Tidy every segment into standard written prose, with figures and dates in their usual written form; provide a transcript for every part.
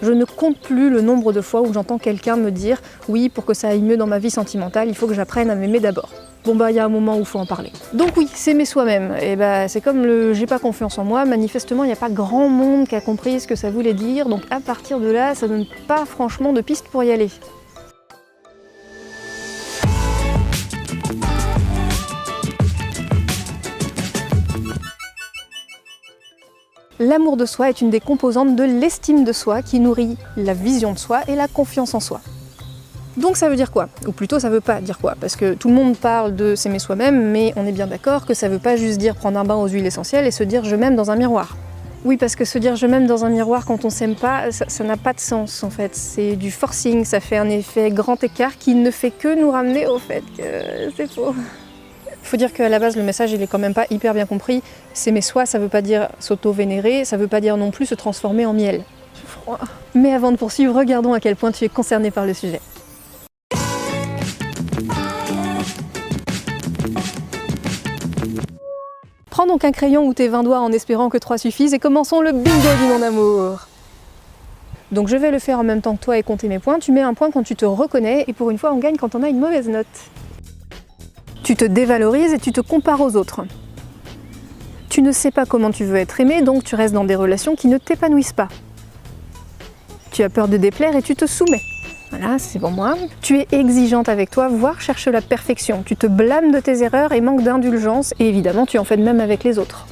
Je ne compte plus le nombre de fois où j'entends quelqu'un me dire « oui, pour que ça aille mieux dans ma vie sentimentale, il faut que j'apprenne à m'aimer d'abord ». Bon bah il y a un moment où il faut en parler. Donc oui, s'aimer soi-même, et bah c'est comme le « j'ai pas confiance en moi », manifestement il n'y a pas grand monde qui a compris ce que ça voulait dire, donc à partir de là, ça donne pas franchement de piste pour y aller. L'amour de soi est une des composantes de l'estime de soi qui nourrit la vision de soi et la confiance en soi. Donc ça veut dire quoi? Ou plutôt ça veut pas dire quoi? Parce que tout le monde parle de s'aimer soi-même, mais on est bien d'accord que ça veut pas juste dire prendre un bain aux huiles essentielles et se dire je m'aime dans un miroir. Oui, parce que se dire je m'aime dans un miroir quand on s'aime pas, ça n'a pas de sens en fait. C'est du forcing, ça fait un effet grand écart qui ne fait que nous ramener au fait que c'est faux. Faut dire qu'à la base, le message, il est quand même pas hyper bien compris. S'aimer soi, ça veut pas dire s'auto-vénérer, ça veut pas dire non plus se transformer en miel. J'ai froid. Mais avant de poursuivre, regardons à quel point tu es concerné par le sujet. Prends donc un crayon ou tes 20 doigts en espérant que 3 suffisent et commençons le bingo du non-amour. Donc je vais le faire en même temps que toi et compter mes points. Tu mets un point quand tu te reconnais et pour une fois, on gagne quand on a une mauvaise note. Tu te dévalorises et tu te compares aux autres. Tu ne sais pas comment tu veux être aimé, donc tu restes dans des relations qui ne t'épanouissent pas. Tu as peur de déplaire et tu te soumets. Voilà, c'est pour moi. Tu es exigeante avec toi, voire cherche la perfection. Tu te blâmes de tes erreurs et manques d'indulgence, et évidemment tu en fais de même avec les autres.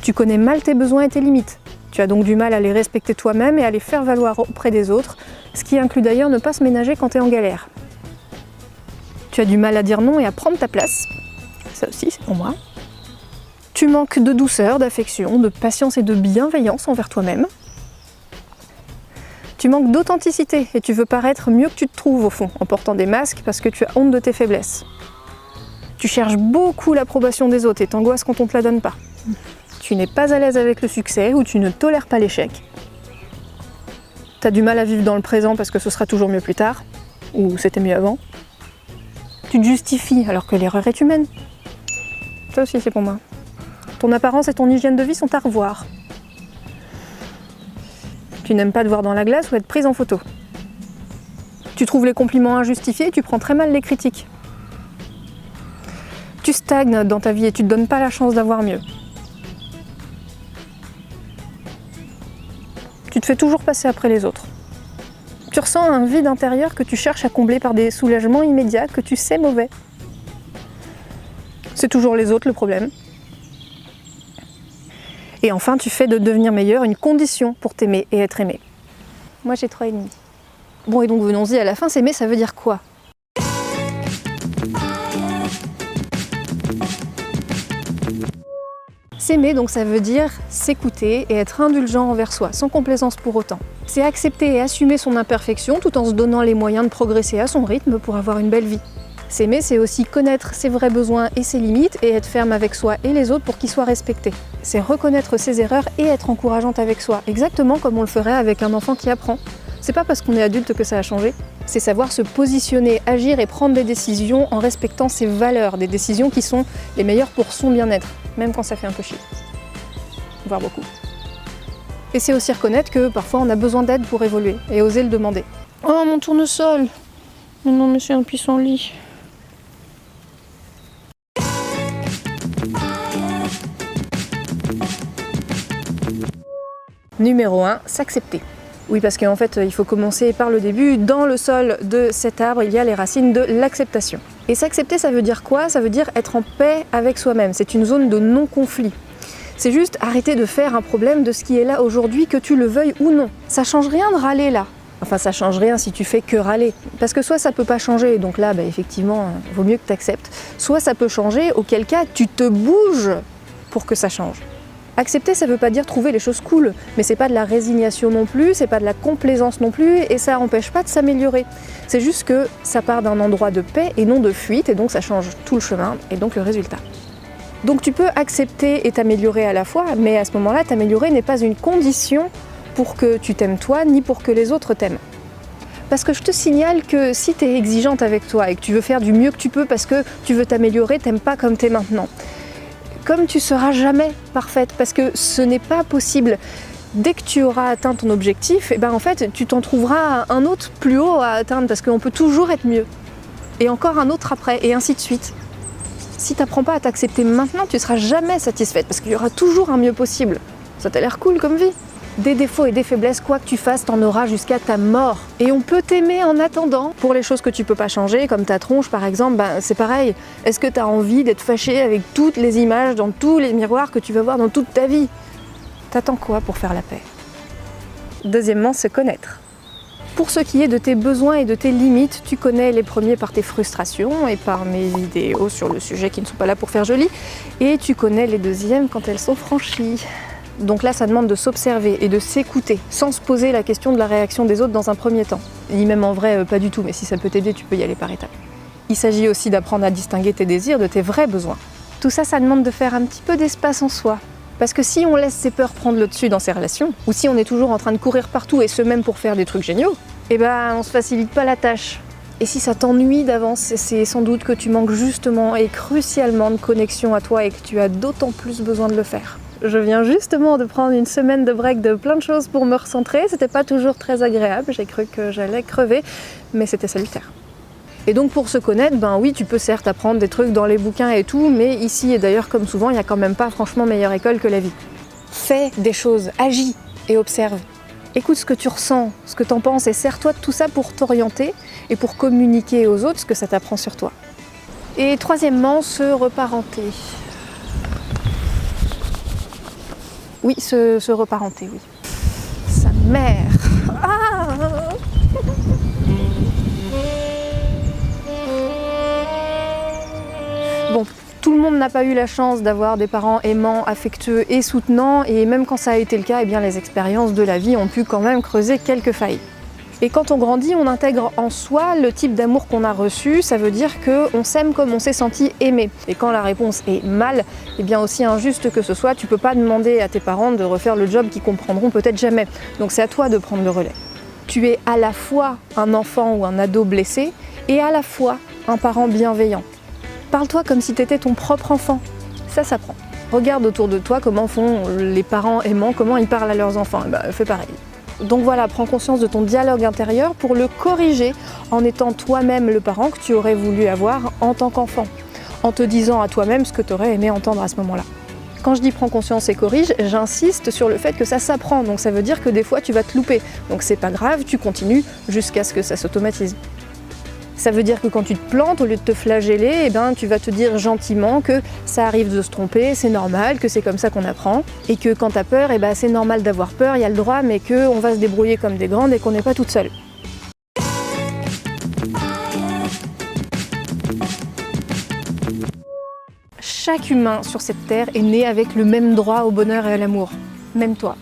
Tu connais mal tes besoins et tes limites. Tu as donc du mal à les respecter toi-même et à les faire valoir auprès des autres, ce qui inclut d'ailleurs ne pas se ménager quand tu es en galère. Tu as du mal à dire non et à prendre ta place. Ça aussi, c'est pour moi. Tu manques de douceur, d'affection, de patience et de bienveillance envers toi-même. Tu manques d'authenticité et tu veux paraître mieux que tu te trouves au fond, en portant des masques parce que tu as honte de tes faiblesses. Tu cherches beaucoup l'approbation des autres et t'angoisses quand on ne te la donne pas. Tu n'es pas à l'aise avec le succès ou tu ne tolères pas l'échec. Tu as du mal à vivre dans le présent parce que ce sera toujours mieux plus tard, ou c'était mieux avant. Tu te justifies alors que l'erreur est humaine. Ça aussi c'est pour moi. Ton apparence et ton hygiène de vie sont à revoir. Tu n'aimes pas te voir dans la glace ou être prise en photo. Tu trouves les compliments injustifiés et tu prends très mal les critiques. Tu stagnes dans ta vie et tu ne te donnes pas la chance d'avoir mieux. Tu te fais toujours passer après les autres. Tu ressens un vide intérieur que tu cherches à combler par des soulagements immédiats que tu sais mauvais. C'est toujours les autres le problème. Et enfin, tu fais de devenir meilleur une condition pour t'aimer et être aimé. Moi j'ai 3,5. Bon et donc venons-y à la fin, s'aimer ça veut dire quoi? S'aimer, donc ça veut dire s'écouter et être indulgent envers soi, sans complaisance pour autant. C'est accepter et assumer son imperfection tout en se donnant les moyens de progresser à son rythme pour avoir une belle vie. S'aimer, c'est aussi connaître ses vrais besoins et ses limites et être ferme avec soi et les autres pour qu'ils soient respectés. C'est reconnaître ses erreurs et être encourageante avec soi, exactement comme on le ferait avec un enfant qui apprend. C'est pas parce qu'on est adulte que ça a changé, c'est savoir se positionner, agir et prendre des décisions en respectant ses valeurs, des décisions qui sont les meilleures pour son bien-être, même quand ça fait un peu chier, voire beaucoup. Et c'est aussi reconnaître que parfois on a besoin d'aide pour évoluer et oser le demander. Oh mon tournesol! Mais non mais c'est un pissenlit. Numéro 1, s'accepter. Oui, parce qu'en fait, il faut commencer par le début. Dans le sol de cet arbre, il y a les racines de l'acceptation. Et s'accepter, ça veut dire quoi? Ça veut dire être en paix avec soi-même. C'est une zone de non-conflit. C'est juste arrêter de faire un problème de ce qui est là aujourd'hui, que tu le veuilles ou non. Ça change rien de râler là. Enfin, ça change rien si tu fais que râler. Parce que soit ça peut pas changer, donc là, effectivement, vaut mieux que tu acceptes. Soit ça peut changer, auquel cas, tu te bouges pour que ça change. Accepter, ça veut pas dire trouver les choses cool, mais c'est pas de la résignation non plus, c'est pas de la complaisance non plus, et ça empêche pas de s'améliorer. C'est juste que ça part d'un endroit de paix et non de fuite, et donc ça change tout le chemin, et donc le résultat. Donc tu peux accepter et t'améliorer à la fois, mais à ce moment-là, t'améliorer n'est pas une condition pour que tu t'aimes toi, ni pour que les autres t'aiment. Parce que je te signale que si tu es exigeante avec toi et que tu veux faire du mieux que tu peux parce que tu veux t'améliorer, t'aimes pas comme t'es maintenant. Comme tu seras jamais parfaite, parce que ce n'est pas possible. Dès que tu auras atteint ton objectif, et ben en fait, tu t'en trouveras un autre plus haut à atteindre parce qu'on peut toujours être mieux. Et encore un autre après, et ainsi de suite. Si tu n'apprends pas à t'accepter maintenant, tu ne seras jamais satisfaite parce qu'il y aura toujours un mieux possible. Ça t'a l'air cool comme vie. Des défauts et des faiblesses, quoi que tu fasses, t'en auras jusqu'à ta mort. Et on peut t'aimer en attendant. Pour les choses que tu peux pas changer, comme ta tronche par exemple, ben, c'est pareil. Est-ce que tu as envie d'être fâché avec toutes les images dans tous les miroirs que tu vas voir dans toute ta vie? T'attends quoi pour faire la paix? Deuxièmement, se connaître. Pour ce qui est de tes besoins et de tes limites, tu connais les premiers par tes frustrations et par mes vidéos sur le sujet qui ne sont pas là pour faire joli. Et tu connais les deuxièmes quand elles sont franchies. Donc là, ça demande de s'observer et de s'écouter, sans se poser la question de la réaction des autres dans un premier temps. Ni même en vrai, pas du tout, mais si ça peut t'aider, tu peux y aller par étapes. Il s'agit aussi d'apprendre à distinguer tes désirs de tes vrais besoins. Tout ça, ça demande de faire un petit peu d'espace en soi. Parce que si on laisse ses peurs prendre le dessus dans ses relations, ou si on est toujours en train de courir partout et ce même pour faire des trucs géniaux, eh ben on se facilite pas la tâche. Et si ça t'ennuie d'avance, c'est sans doute que tu manques justement et crucialement de connexion à toi et que tu as d'autant plus besoin de le faire. Je viens justement de prendre une semaine de break de plein de choses pour me recentrer, c'était pas toujours très agréable, j'ai cru que j'allais crever, mais c'était salutaire. Et donc pour se connaître, ben oui, tu peux certes apprendre des trucs dans les bouquins et tout, mais ici et d'ailleurs comme souvent, il n'y a quand même pas franchement meilleure école que la vie. Fais des choses, agis et observe. Écoute ce que tu ressens, ce que t'en penses et sers-toi de tout ça pour t'orienter et pour communiquer aux autres ce que ça t'apprend sur toi. Et troisièmement, se reparenter. Oui, se reparenter, oui. Sa mère. Ah! Bon, tout le monde n'a pas eu la chance d'avoir des parents aimants, affectueux et soutenants, et même quand ça a été le cas, eh bien, les expériences de la vie ont pu quand même creuser quelques failles. Et quand on grandit, on intègre en soi le type d'amour qu'on a reçu, ça veut dire qu'on s'aime comme on s'est senti aimé. Et quand la réponse est mal, et bien aussi injuste que ce soit, tu peux pas demander à tes parents de refaire le job qu'ils comprendront peut-être jamais. Donc c'est à toi de prendre le relais. Tu es à la fois un enfant ou un ado blessé, et à la fois un parent bienveillant. Parle-toi comme si tu étais ton propre enfant. Ça s'apprend. Regarde autour de toi comment font les parents aimants, comment ils parlent à leurs enfants. Fais pareil. Donc voilà, prends conscience de ton dialogue intérieur pour le corriger en étant toi-même le parent que tu aurais voulu avoir en tant qu'enfant, en te disant à toi-même ce que tu aurais aimé entendre à ce moment-là. Quand je dis prends conscience et corrige, j'insiste sur le fait que ça s'apprend, donc ça veut dire que des fois tu vas te louper. Donc c'est pas grave, tu continues jusqu'à ce que ça s'automatise. Ça veut dire que quand tu te plantes, au lieu de te flageller, eh ben, tu vas te dire gentiment que ça arrive de se tromper, c'est normal, que c'est comme ça qu'on apprend, et que quand t'as peur, eh ben, c'est normal d'avoir peur, il y a le droit, mais qu'on va se débrouiller comme des grandes et qu'on n'est pas toute seule. Chaque humain sur cette terre est né avec le même droit au bonheur et à l'amour. Même toi.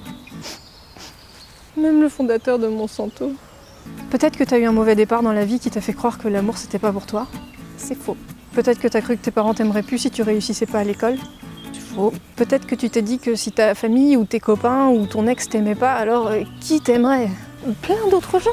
Même le fondateur de Monsanto. Peut-être que tu as eu un mauvais départ dans la vie qui t'a fait croire que l'amour c'était pas pour toi. C'est faux. Peut-être que tu as cru que tes parents t'aimeraient plus si tu réussissais pas à l'école. C'est faux. Peut-être que tu t'es dit que si ta famille ou tes copains ou ton ex t'aimait pas, alors qui t'aimerait? Plein d'autres gens.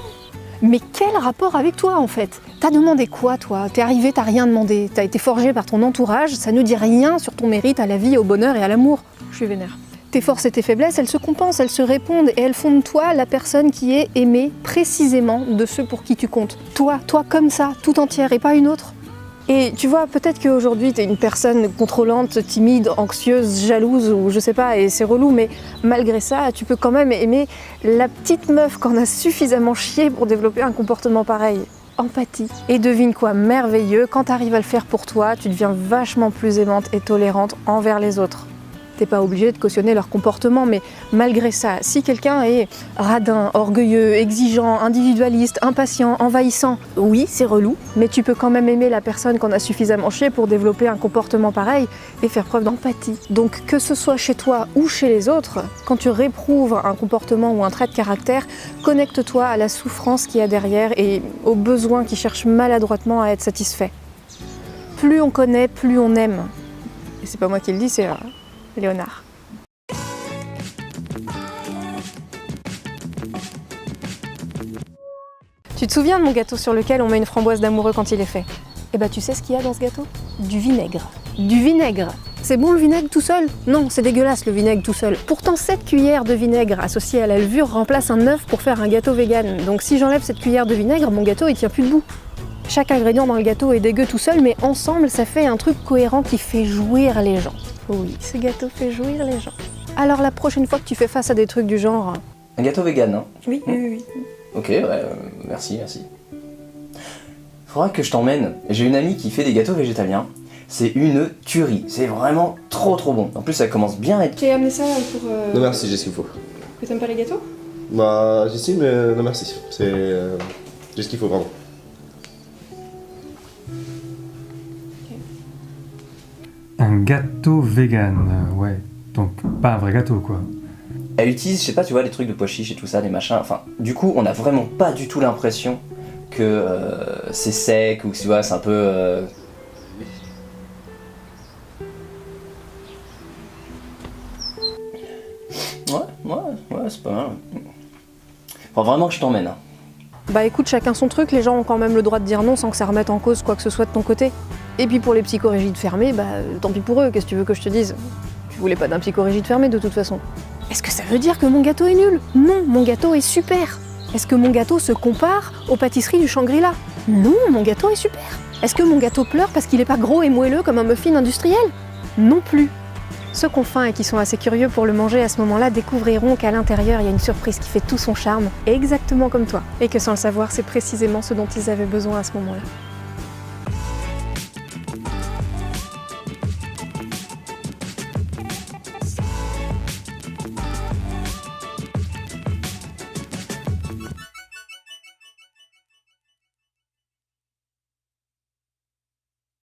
Mais quel rapport avec toi en fait? T'as demandé quoi toi? T'es arrivé, t'as rien demandé. T'as été forgé par ton entourage, ça ne dit rien sur ton mérite à la vie, au bonheur et à l'amour. Je suis vénère. Tes forces et tes faiblesses, elles se compensent, elles se répondent et elles font de toi la personne qui est aimée précisément de ceux pour qui tu comptes. Toi comme ça, tout entière et pas une autre. Et tu vois, peut-être qu'aujourd'hui t'es une personne contrôlante, timide, anxieuse, jalouse ou je sais pas, et c'est relou, mais malgré ça, tu peux quand même aimer la petite meuf qu'on a suffisamment chié pour développer un comportement pareil. Empathie. Et devine quoi, merveilleux, quand t'arrives à le faire pour toi, tu deviens vachement plus aimante et tolérante envers les autres. T'es pas obligé de cautionner leur comportement, mais malgré ça, si quelqu'un est radin, orgueilleux, exigeant, individualiste, impatient, envahissant, oui, c'est relou, mais tu peux quand même aimer la personne qu'on a suffisamment chié pour développer un comportement pareil et faire preuve d'empathie. Donc que ce soit chez toi ou chez les autres, quand tu réprouves un comportement ou un trait de caractère, connecte-toi à la souffrance qu'il y a derrière et aux besoins qui cherchent maladroitement à être satisfaits. Plus on connaît, plus on aime. Et c'est pas moi qui le dis, c'est Léonard. Tu te souviens de mon gâteau sur lequel on met une framboise d'amoureux quand il est fait? Eh ben tu sais ce qu'il y a dans ce gâteau? Du vinaigre. Du vinaigre. C'est bon le vinaigre tout seul? Non, c'est dégueulasse le vinaigre tout seul. Pourtant, cette cuillère de vinaigre associée à la levure remplace un œuf pour faire un gâteau vegan. Donc si j'enlève cette cuillère de vinaigre, mon gâteau il tient plus debout. Chaque ingrédient dans le gâteau est dégueu tout seul, mais ensemble ça fait un truc cohérent qui fait jouir les gens. Oui, ce gâteau fait jouir les gens. Alors la prochaine fois que tu fais face à des trucs du genre... Un gâteau vegan, hein? Oui. Ok, ouais, merci. Faudra que je t'emmène. J'ai une amie qui fait des gâteaux végétaliens. C'est une tuerie. C'est vraiment trop bon. En plus, ça commence bien à être... J'ai amené ça pour... Non merci, j'ai ce qu'il faut. Que t'aimes pas les gâteaux? Bah, j'essaie, mais non merci. J'ai ce qu'il faut, vraiment. Un gâteau vegan, ouais. Donc pas un vrai gâteau quoi. Elle utilise, je sais pas, tu vois, les trucs de pois chiches et tout ça, les machins. Enfin, du coup, on a vraiment pas du tout l'impression que c'est sec ou que tu vois, c'est un peu... Ouais, c'est pas mal. Faut vraiment que je t'emmène. Hein. Bah écoute, chacun son truc, les gens ont quand même le droit de dire non sans que ça remette en cause quoi que ce soit de ton côté. Et puis pour les psychorigides fermés, bah tant pis pour eux, qu'est-ce que tu veux que je te dise? Tu voulais pas d'un psychorigide fermé de toute façon. Est-ce que ça veut dire que mon gâteau est nul? Non, mon gâteau est super. Est-ce que mon gâteau se compare aux pâtisseries du Shangri-La? Non, mon gâteau est super. Est-ce que mon gâteau pleure parce qu'il est pas gros et moelleux comme un muffin industriel? Non plus. Ceux qui ont faim et qui sont assez curieux pour le manger à ce moment-là découvriront qu'à l'intérieur, il y a une surprise qui fait tout son charme, exactement comme toi. Et que sans le savoir, c'est précisément ce dont ils avaient besoin à ce moment-là.